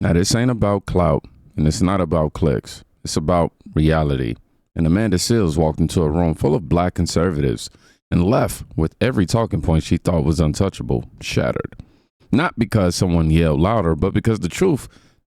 Now, this ain't about clout, and it's not about clicks. It's about reality. And Amanda Seales walked into a room full of black conservatives and left with every talking point she thought was untouchable shattered. Not because someone yelled louder, but because the truth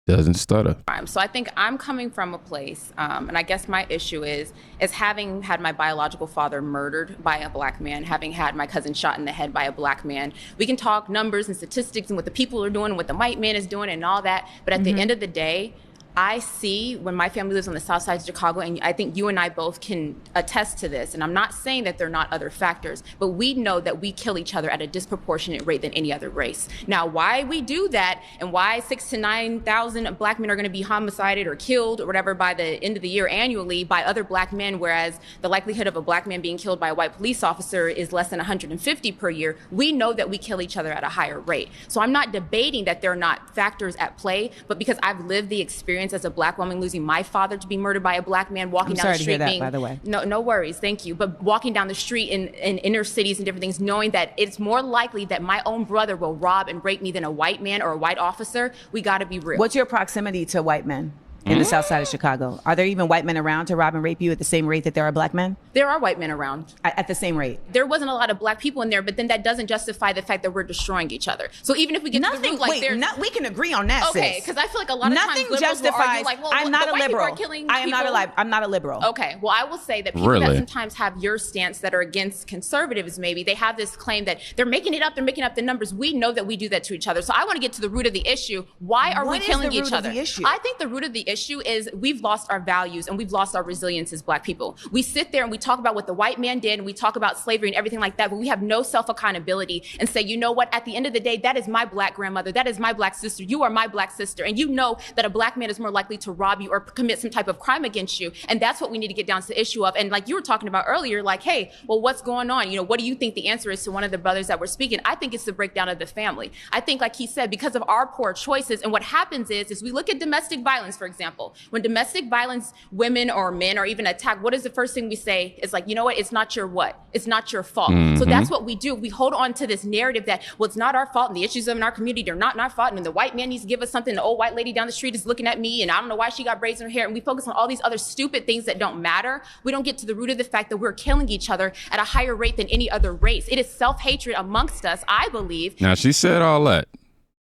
doesn't stutter. So I think I'm coming from a place, and I guess my issue is having had my biological father murdered by a black man, having had my cousin shot in the head by a black man. We can talk numbers and statistics and what the people are doing and what the white man is doing and all that, but at the end of the day, I see when my family lives on the south side of Chicago, and I think you and I both can attest to this, and I'm not saying that there are not other factors, but we know that we kill each other at a disproportionate rate than any other race. Now, why we do that and why 6,000 to 9,000 black men are going to be homicided or killed or whatever by the end of the year annually by other black men, whereas the likelihood of a black man being killed by a white police officer is less than 150 per year, we know that we kill each other at a higher rate. So I'm not debating that there are not factors at play, but because I've lived the experience as a black woman losing my father to be murdered by a black man walking down the street. I'm sorry to hear that, by the way. No worries, thank you. But walking down the street in inner cities and different things, knowing that it's more likely that my own brother will rob and rape me than a white man or a white officer, we got to be real. What's your proximity to white men in the south side of Chicago? Are there even white men around to rob and rape you at the same rate that there are black men? There are white men around. At the same rate? There wasn't a lot of black people in there, but then that doesn't justify the fact that we're destroying each other. So even if we get to the root, like we can agree on that, okay, because I feel like a lot of nothing times liberals justifies, will argue like, well, I'm not the a white people liberal. are killing I am people. I'm not a liberal. Okay, well, I will say that people Really? that sometimes have your stance that are against conservatives, maybe, they have this claim that they're making it up, they're making up the numbers. We know that we do that to each other. So I want to get to the root of the issue. Why are we killing each other? I think the root of the issue is we've lost our values and we've lost our resilience as black people. We sit there and we talk about what the white man did and we talk about slavery and everything like that, but we have no self-accountability and say, you know what, at the end of the day, that is my black grandmother, that is my black sister, you are my black sister, and you know that a black man is more likely to rob you or commit some type of crime against you, and that's what we need to get down to the issue of. And like you were talking about earlier, like, hey, well, what's going on? You know, what do you think the answer is to one of the brothers that were speaking? I think it's the breakdown of the family. I think, like he said, because of our poor choices, and what happens is we look at domestic violence, for example. When domestic violence, women or men are even attacked, what is the first thing we say? It's like, you know what? It's not your what? It's not your fault. So that's what we do. We hold on to this narrative that, well, it's not our fault and the issues in our community, they're not our fault, and the white man needs to give us something. The old white lady down the street is looking at me and I don't know why she got braids in her hair, and we focus on all these other stupid things that don't matter. We don't get to the root of the fact that we're killing each other at a higher rate than any other race. It is self-hatred amongst us, I believe. Now, she said all that.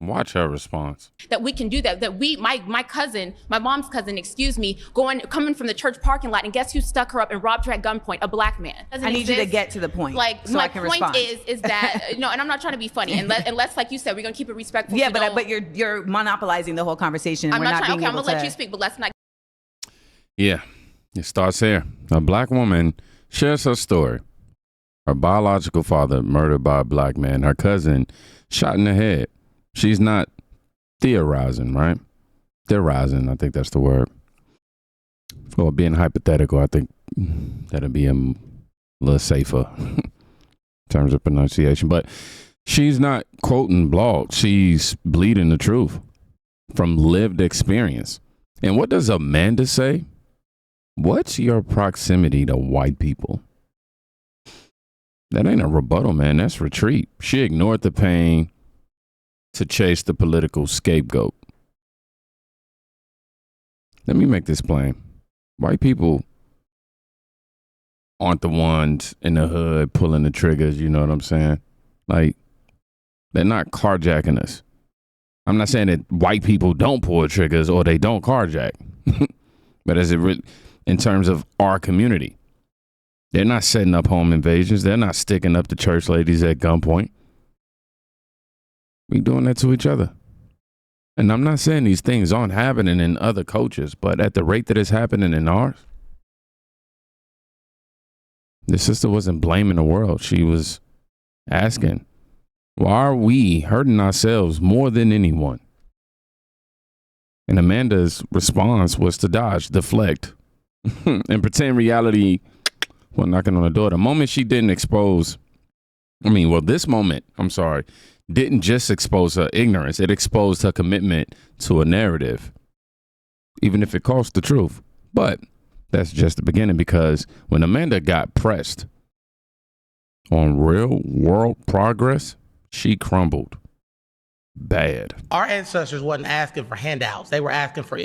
Watch her response. That we can do that. That we, my cousin, my mom's cousin, excuse me, coming from the church parking lot, and guess who stuck her up and robbed her at gunpoint? A black man. I need you to get to the point. Like, so my I can point respond. is that no, and I'm not trying to be funny. Unless, like you said, we're gonna keep it respectful. Yeah, but you're monopolizing the whole conversation. I'm we're not trying. being Okay, I'm able gonna let to you speak, but let's not. Yeah, it starts here. A black woman shares her story. Her biological father murdered by a black man. Her cousin shot in the head. She's not theorizing, right? Theorizing, I think that's the word. For being hypothetical, I think that'd be a little safer in terms of pronunciation. But she's not quoting blogs. She's bleeding the truth from lived experience. And what does Amanda say? What's your proximity to white people? That ain't a rebuttal, man. That's retreat. She ignored the pain to chase the political scapegoat. Let me make this plain. White people aren't the ones in the hood pulling the triggers, you know what I'm saying? Like, they're not carjacking us. I'm not saying that white people don't pull triggers or they don't carjack. But in terms of our community, they're not setting up home invasions. They're not sticking up the church ladies at gunpoint. We doing that to each other. And I'm not saying these things aren't happening in other cultures, but at the rate that it's happening in ours, the sister wasn't blaming the world. She was asking, why are we hurting ourselves more than anyone? And Amanda's response was to dodge, deflect, and pretend reality was knocking on the door. The moment she didn't this moment, didn't just expose her ignorance. It exposed her commitment to a narrative, even if it cost the truth. But that's just the beginning, because when Amanda got pressed on real world progress, she crumbled. bad. Our ancestors wasn't asking for handouts. They were asking for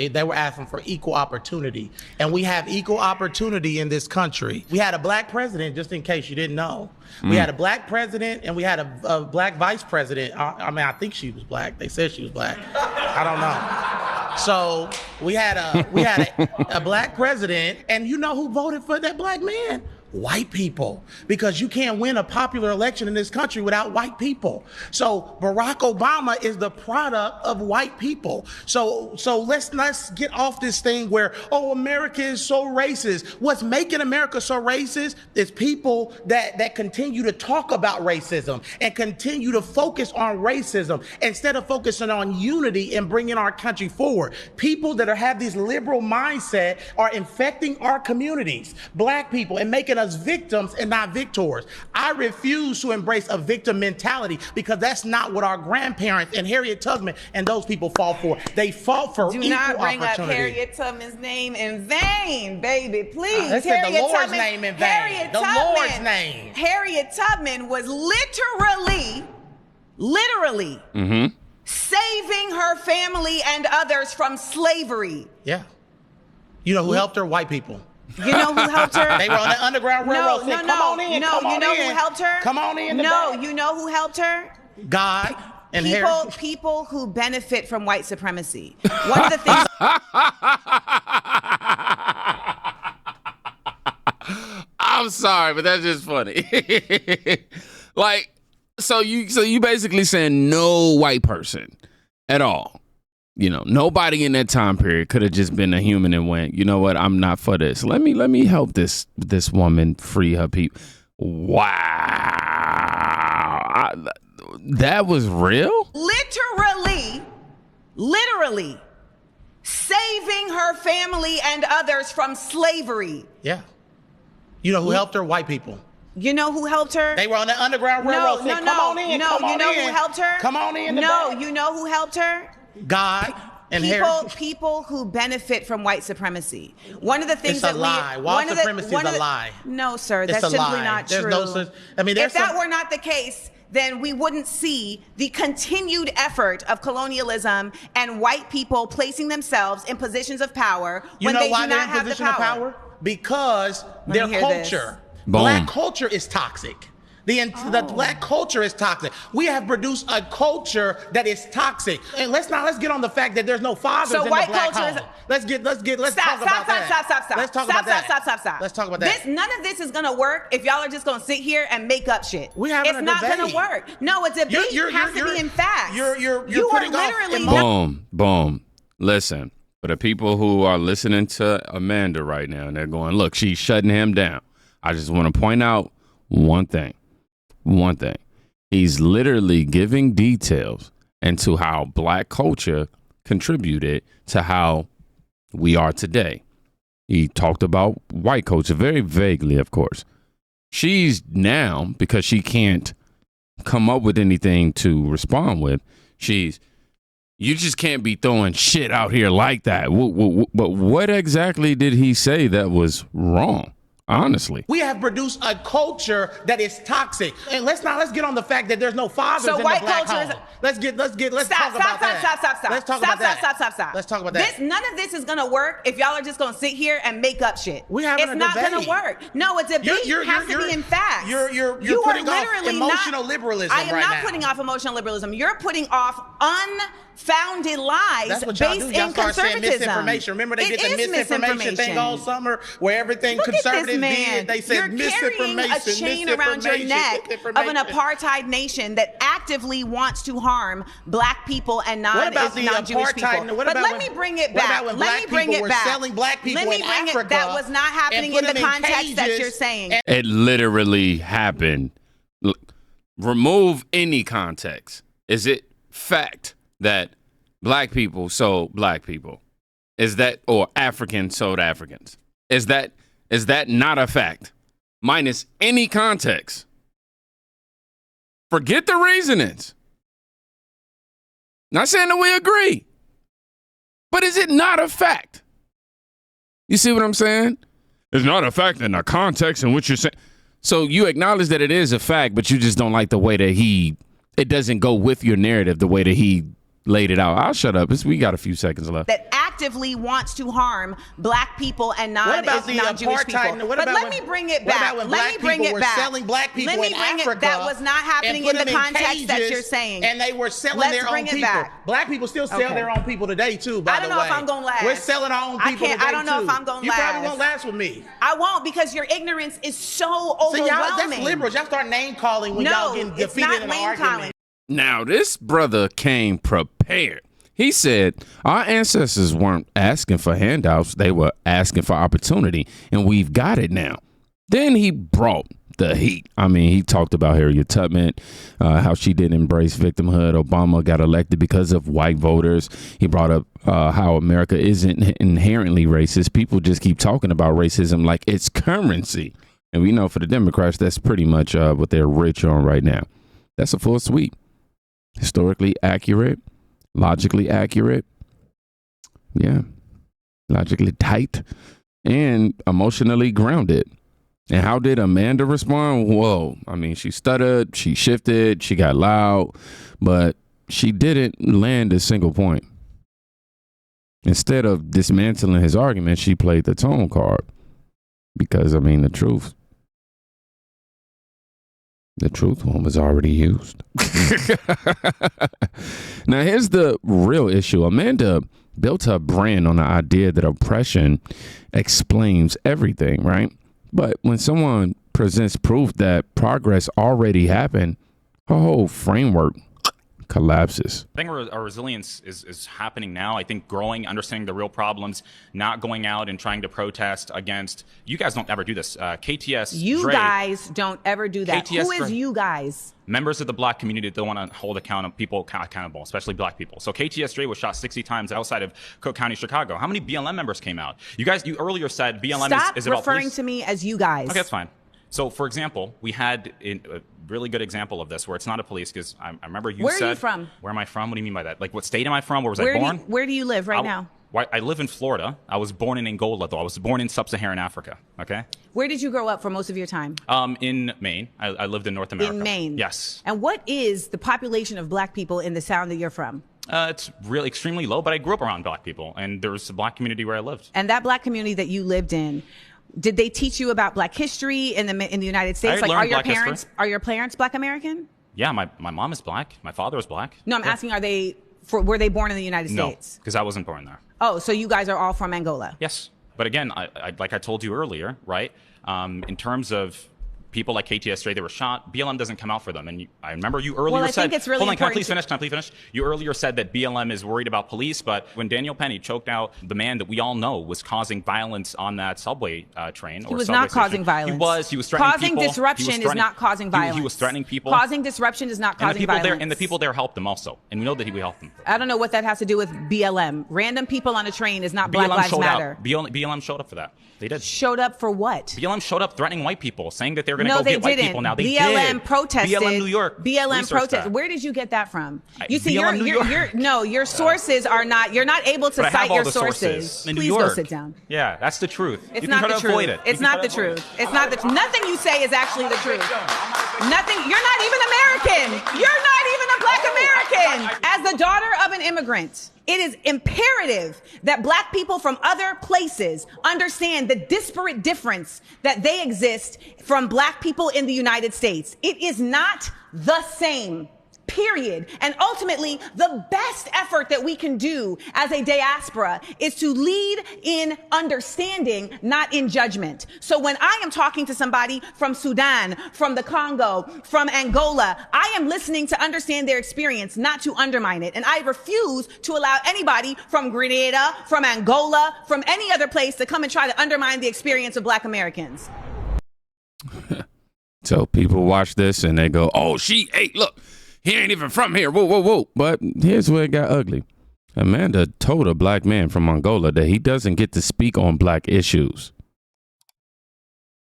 equal opportunity. And we have equal opportunity in this country. We had a black president, just in case you didn't know. We had a black president and we had a black vice president. I mean, I think she was black. They said she was black. I don't know. So we had a black president, and you know who voted for that black man? White people, because you can't win a popular election in this country without white people. So Barack Obama is the product of white people. So let's get off this thing where, oh, America is so racist. What's making America so racist is people that continue to talk about racism and continue to focus on racism instead of focusing on unity and bringing our country forward. People that have these liberal mindset are infecting our communities, black people, and making us victims and not victors. I refuse to embrace a victim mentality, because that's not what our grandparents and Harriet Tubman and those people fought for. They fought for equal opportunity. Do not bring up Harriet Tubman's name in vain, baby, please. They said the Lord's name in vain. The Lord's name. Harriet Tubman was literally saving her family and others from slavery. Yeah. You know who helped her? White people. You know who helped her? They were on the Underground Railroad. Come on in. No, you know who helped her? Come on in. No, you know who helped her? God and people who benefit from white supremacy. One of the things. I'm sorry, but that's just funny. Like, so you basically saying no white person at all. You know, nobody in that time period could have just been a human and went, you know what, I'm not for this. Let me help this woman free her people. Wow. That was real? Literally saving her family and others from slavery. Yeah. You know who helped her? White people. You know who helped her? They were on the Underground Railroad. Come on in. No, you know who helped her? Come on in. No, you know who helped her? God and people who benefit from white supremacy. One of the things it's a lie. White supremacy is a lie. No, sir, that's simply not true. If that were not the case, then we wouldn't see the continued effort of colonialism and white people placing themselves in positions of power when they do not have the power. Because their culture, black culture, is toxic. The black culture is toxic. We have produced a culture that is toxic. And let's get on the fact that there's no fathers in the black home. Let's talk about that. Stop. Let's talk about that. None of this is gonna work if y'all are just gonna sit here and make up shit. It's not gonna work. No, a debate has to be in facts. You're putting literally boom. Listen, for the people who are listening to Amanda right now and they're going, look, she's shutting him down. I just want to point out one thing. He's literally giving details into how black culture contributed to how we are today. He talked about white culture very vaguely, of course. She's now, because she can't come up with anything to respond with, you just can't be throwing shit out here like that. But what exactly did he say that was wrong? Honestly, we have produced a culture that is toxic, and let's get on the fact that there's no fathers in the black home. Let's talk about that. Let's talk about that. None of this is gonna work if y'all are just gonna sit here and make up shit. It's not gonna work. No, a debate has to be in facts. You're putting off emotional liberalism right now. I am not putting off emotional liberalism. You're putting off unfounded lies based in conservatism. Misinformation. Remember they get the misinformation thing all summer where everything conservative did. They said misinformation. You're carrying a chain around your neck of an apartheid nation that actively wants to harm black people and non-Jewish people. But let me bring it back. Let me bring it back. Selling black people in Africa. That was not happening in the context that you're saying. It literally happened. Remove any context. Is it fact that black people sold black people? Is that, or Africans sold Africans? Is that not a fact? Minus any context. Forget the reasonings. Not saying that we agree, but is it not a fact? You see what I'm saying? It's not a fact in the context in which you're saying. So you acknowledge that it is a fact, but you just don't like the way that he it doesn't go with your narrative the way that he laid it out. I'll shut up. We got a few seconds left. That actively wants to harm black people and non-Jewish people. But let me bring it back. Let me bring it back. Selling black people in Africa. That was not happening in the context that you're saying. And they were selling their own people. Black people still sell their own people today too, by the way. I don't know if I'm going to last. We're selling our own people today too. I don't know if I'm going to last. You probably won't last with me. I won't, because your ignorance is so overwhelming. See, that's liberals. Y'all start name calling when y'all getting defeated in an argument. Now, this brother came prepared. He said, our ancestors weren't asking for handouts. They were asking for opportunity, and we've got it now. Then he brought the heat. I mean, he talked about Harriet Tubman, how she didn't embrace victimhood. Obama got elected because of white voters. He brought up how America isn't inherently racist. People just keep talking about racism like it's currency. And we know for the Democrats, that's pretty much what they're rich on right now. That's a full suite. Historically accurate, logically accurate, logically tight, and emotionally grounded. And how did Amanda respond? Whoa, I mean, she stuttered, she shifted, she got loud, but she didn't land a single point. Instead of dismantling his argument, she played the tone card. Because, I mean, the truth one was already used. Now, here's the real issue. Amanda built her brand on the idea that oppression explains everything, right? But when someone presents proof that progress already happened, her whole framework collapses. I think our resilience is happening now. I think growing, understanding the real problems, not going out and trying to protest against. You guys don't ever do this. KTS. You guys don't ever do that. KTS, who is you guys? Members of the black community that want to hold people accountable, especially black people. So KTS Dre was shot 60 times outside of Cook County, Chicago. How many BLM members came out? You earlier said BLM is about police. Stop referring to me as you guys. Okay, that's fine. So, for example, we had a really good example of this where it's not a police, because I remember you said... Where are you from? Where am I from? What do you mean by that? Like, what state am I from? Where was I born? Where do you live right now? I live in Florida. I was born in Angola, though. I was born in sub-Saharan Africa, okay? Where did you grow up for most of your time? In Maine. I lived in North America. In Maine? Yes. And what is the population of black people in the town that you're from? It's really extremely low, but I grew up around black people, and there's a black community where I lived. And that black community that you lived in, did they teach you about black history in the United States? Like, are your parents black American? Yeah, my mom is black. My father is black. No, I'm asking, were they born in the United States? No, because I wasn't born there. Oh, so you guys are all from Angola? Yes. But again, like I told you earlier, right? In terms of people like KTS Dre, they were shot. BLM doesn't come out for them. And I remember you earlier said, hold on, can I please finish? You earlier said that BLM is worried about police, but when Daniel Penny choked out the man that we all know was causing violence on that subway train. He was not causing violence. He was threatening people. Causing disruption is not causing violence. He was threatening people. Causing disruption is not causing violence. And the people there helped him also. And we know that we helped them. I don't know what that has to do with BLM. Random people on a train is not Black Lives Matter. BLM showed up for that. They did. Showed up for what? BLM showed up threatening white people, saying that they're going to go get white people. Now they BLM did. protested. BLM New York. BLM protested. Where did you get that from? You see, your sources are not. You're not able to cite your sources. Please go sit down. Yeah, that's the truth. It's not the truth. It's not the truth. It's not the. Nothing you say is actually the truth. Nothing. You're not even American. You're not even a black American. As the daughter of an immigrant, it is imperative that black people from other places understand the disparate difference that they exist from black people in the United States. It is not the same. Period. And ultimately, the best effort that we can do as a diaspora is to lead in understanding, not in judgment. So when I am talking to somebody from Sudan, from the Congo, from Angola, I am listening to understand their experience, not to undermine it. And I refuse to allow anybody from Grenada, from Angola, from any other place to come and try to undermine the experience of black Americans. So people watch this and they go, oh, look. He ain't even from here. Whoa, whoa, whoa. But here's where it got ugly. Amanda told a black man from Angola that he doesn't get to speak on black issues.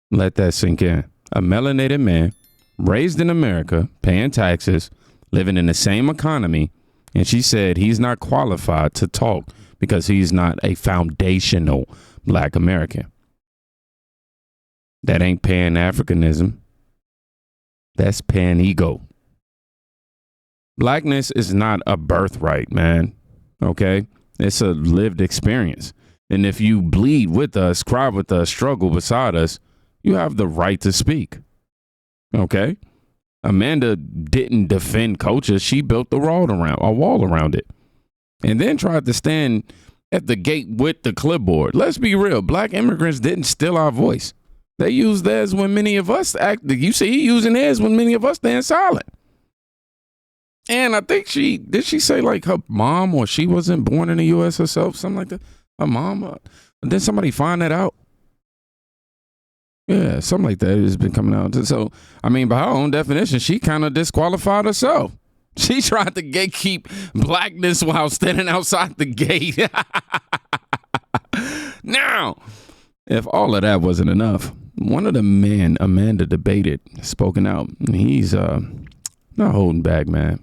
Let that sink in. A melanated man, raised in America, paying taxes, living in the same economy, and she said he's not qualified to talk because he's not a foundational black American. That ain't pan-Africanism. That's pan-ego. Blackness is not a birthright, man. Okay? It's a lived experience. And if you bleed with us, cry with us, struggle beside us, you have the right to speak. Okay? Amanda didn't defend culture. She built a wall around it. And then tried to stand at the gate with the clipboard. Let's be real. Black immigrants didn't steal our voice. They used theirs when many of us you see he using theirs when many of us stand silent. And I think did she say like her mom or she wasn't born in the U.S. herself, something like that? Her mom? Did somebody find that out? Yeah, something like that has been coming out. So, I mean, by her own definition, she kind of disqualified herself. She tried to gatekeep blackness while standing outside the gate. Now, if all of that wasn't enough, one of the men Amanda debated, spoken out. He's not holding back, man.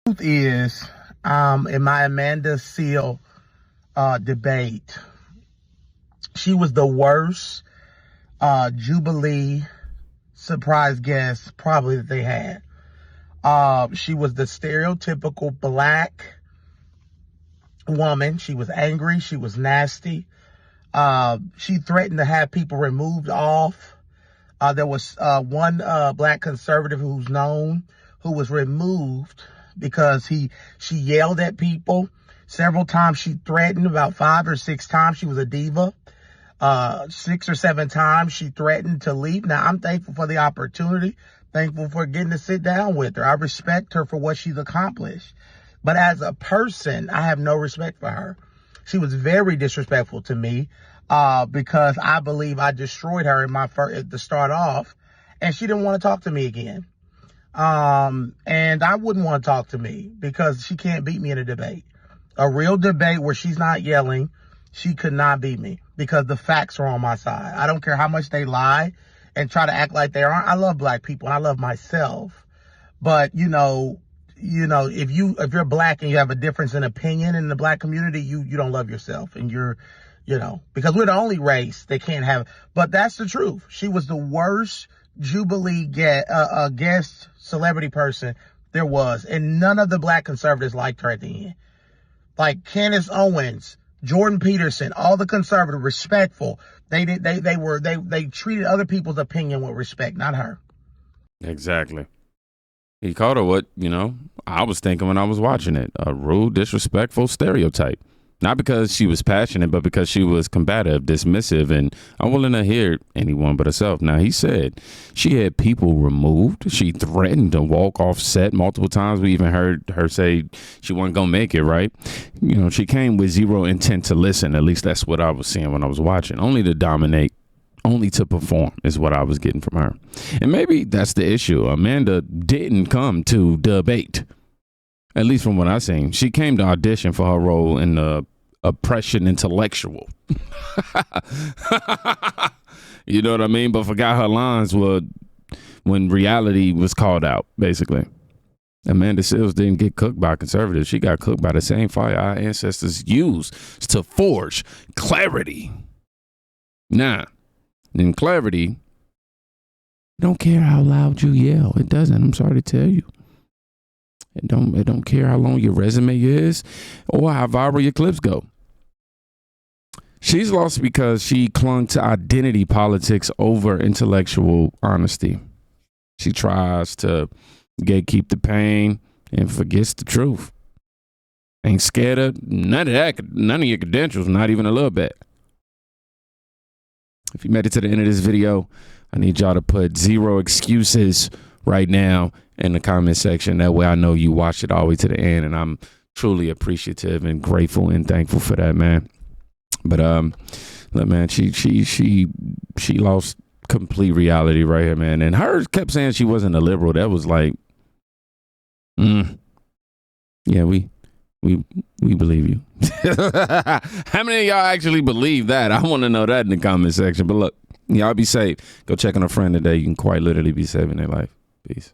The truth is, in my Amanda Seal debate, she was the worst Jubilee surprise guest probably that they had. She was the stereotypical black woman. She was angry. She was nasty. She threatened to have people removed off. There was one black conservative who's known who was removed because she yelled at people several times. She threatened about 5 or 6 times. She was a diva. 6 or 7 times she threatened to leave. Now, I'm thankful for the opportunity, thankful for getting to sit down with her. I respect her for what she's accomplished. But as a person, I have no respect for her. She was very disrespectful to me because I believe I destroyed her in my to start off, and she didn't want to talk to me again. And I wouldn't want to talk to me because she can't beat me in a debate. A real debate where she's not yelling, she could not beat me because the facts are on my side. I don't care how much they lie and try to act like they aren't. I love black people and I love myself. But, you know, if you're black and you have a difference in opinion in the black community, you don't love yourself, and because we're the only race they can't have. But that's the truth. She was the worst Jubilee guest celebrity person there was, and none of the black conservatives liked her at the end. Like Candace Owens, Jordan Peterson, all the conservative, respectful. They treated other people's opinion with respect, not her. Exactly. He called her what, I was thinking when I was watching it, a rude, disrespectful stereotype. Not because she was passionate, but because she was combative, dismissive, and unwilling to hear anyone but herself. Now, he said she had people removed. She threatened to walk off set multiple times. We even heard her say she wasn't going to make it, right? She came with zero intent to listen. At least that's what I was seeing when I was watching. Only to dominate, only to perform is what I was getting from her. And maybe that's the issue. Amanda didn't come to debate. At least from what I seen. She came to audition for her role in the oppression intellectual. You know what I mean? But forgot her lines when reality was called out, basically. Amanda Seales didn't get cooked by conservatives. She got cooked by the same fire our ancestors used to forge clarity. Now, in clarity, don't care how loud you yell. It doesn't. I'm sorry to tell you. It don't care how long your resume is or how viral your clips go. She's lost because she clung to identity politics over intellectual honesty. She tries to gatekeep the pain and forgets the truth. Ain't scared of none of that, none of your credentials, not even a little bit. If you made it to the end of this video, I need y'all to put 0 excuses right now in the comment section. That way I know you watched it all the way to the end, and I'm truly appreciative and grateful and thankful for that, man. But look, man, she lost complete reality right here, man. And her kept saying she wasn't a liberal. That was like, yeah, we believe you. How many of y'all actually believe that? I want to know that in the comment section. But look, y'all be safe. Go check on a friend today. You can quite literally be saving their life. Peace.